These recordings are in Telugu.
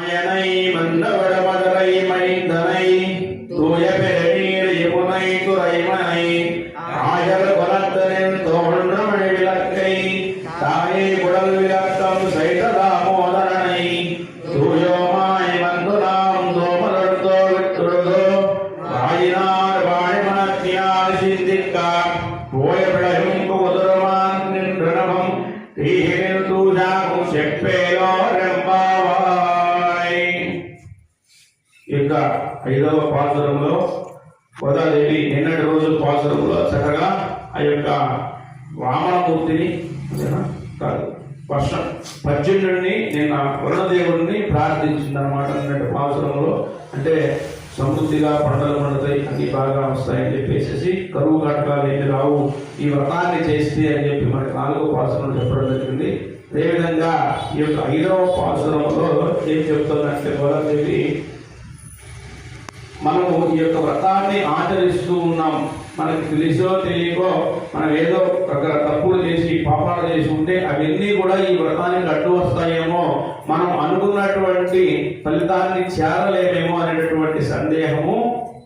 மாயனை மந்தவட மதுரை மைந்தனை தூய பெருநீர் யமுனை துறைமனை ஆயர் குலத்தனின் தோன்றமணி விளக்கை தாயை குடல் விளக்கம் செய்த தாமோதரனை தூயோமாய் வந்து நாம் தோமலர்த்தோ விட்டுழுதோ வாயினார் வாழிமனத்தியால் சிந்திக்கா போய பிழையும் புகுதுருமான் நின்றனவும் தீகிரில் தூஜாகும் செப்பேலோ ఇంకా 5వ పాసురంలో గోదాదేవి నిన్నటి రోజు పాసురంలో చక్కగా ఆ యొక్క వామనమూర్తిని కాదు పర్జన్యుడిని నిన్న వరుణదేవుడిని ప్రార్థించిందనమాట. నిన్నటి పాసురంలో అంటే సమృద్ధిగా పంటలు పండుతాయి, అన్ని బాగా వస్తాయని చెప్పేసి కరువు కట్టాలు ఏమి రావు ఈ వ్రతాన్ని చేస్తే అని చెప్పి మనకి 4వ పాసురం చెప్పడం జరిగింది. అదేవిధంగా ఈ యొక్క 5వ పాసురంలో ఏం చెప్తుందంటే గోదాదేవి మనము ఈ యొక్క వ్రతాన్ని ఆచరిస్తూ ఉన్నాం. మనకి తెలిసో తెలియకో మనం ఏదో తప్పులు చేసి పాపాలు చేసి ఉంటే అవన్నీ కూడా ఈ వ్రతానికి అడ్డు వస్తాయేమో, మనం అనుకున్నటువంటి ఫలితాన్ని చేరలేమేమో అనేటటువంటి సందేహము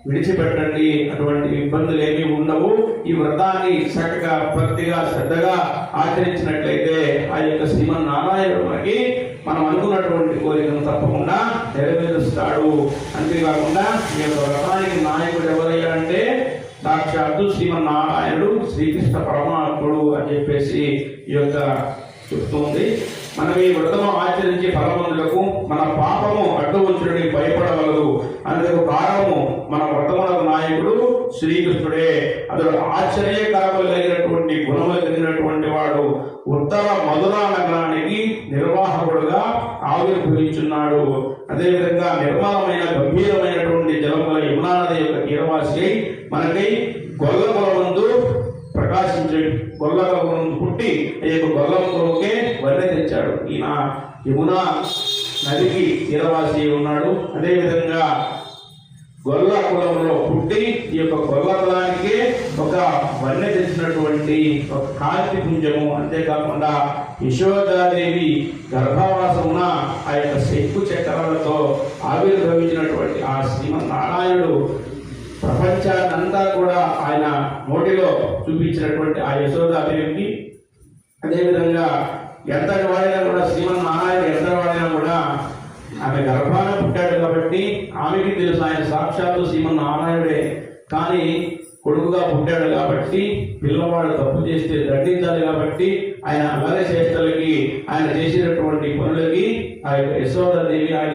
విడిచిపెట్టండి. అటువంటి ఇబ్బందులు ఏమీ ఉండవు. ఈ వ్రతాన్ని చక్కగా భక్తిగా శ్రద్ధగా ఆచరించినట్లయితే ఆ యొక్క శ్రీమన్నారాయణుడు మనకి మనం అనుకున్నటువంటి కోరికను తప్పకుండా నెరవేరుస్తాడు. అంతేకాకుండా ఈ యొక్క వ్రతానికి నాయకుడు ఎవరయ్యా అంటే సాక్షాత్తు శ్రీమన్నారాయణుడు శ్రీకృష్ణ పరమాత్ముడు అని చెప్పేసి ఈ యొక్క చెప్తుంది. మనం ఈ వ్రతము ఆచరించి ఫలవంతులకు మన పాపము అడ్డు వచ్చుడని భయపడవలదు. అందుకు కారణము మన వ్రతములకు నాయకుడు శ్రీకృష్ణుడే. అతడు ఆశ్చర్యకరములు కలిగినటువంటి గుణములు కలిగినటువంటి వాడు. ఉత్తర మధురా నగరానికి నిర్వాహకుడుగా ఆవిర్భవించున్నాడు. అదేవిధంగా నిర్మలమైన గంభీరమైనటువంటి జలముల యమునా నది యొక్క తీరవాసి మనకై గొల్లములందు ప్రకాశించే గొల్లములందు పుట్టి ఈ యొక్క గొల్లములకే వన్నె తెచ్చాడు. ఈయన యమునా నదికి తీరవాసి ఉన్నాడు. అదేవిధంగా గొల్ల కులంలో పుట్టి ఈ యొక్క గొల్ల కులానికి ఒక వన్నె తెచ్చినటువంటి ఒక కాంతి పుంజము. అంతేకాకుండా యశోదాదేవి గర్భవాసమున ఆ యొక్క శంకు చక్రాలతో ఆవిర్భవించినటువంటి ఆ శ్రీమన్నారాయణుడు ప్రపంచాన్నంతా కూడా ఆయన నోటిలో చూపించినటువంటి ఆ యశోదాదేవికి, అదేవిధంగా ఎంతటి వాడైనా కూడా శ్రీమన్నారాయణుడు ఎంతటి వాడైనా కూడా ఆమె గర్భాన పుట్టాడు కాబట్టి ఆమెకి తెలుసు ఆయన సాక్షాత్తు శ్రీమన్నారాయణుడే. కానీ కొడుకుగా పుట్టాడు కాబట్టి పిల్లవాడు తప్పు చేస్తే దండించాలి కాబట్టి ఆయన అల్లరి చేష్టలకి ఆయన చేసినటువంటి పనులకి ఆ యొక్క యశోదాదేవి ఆయన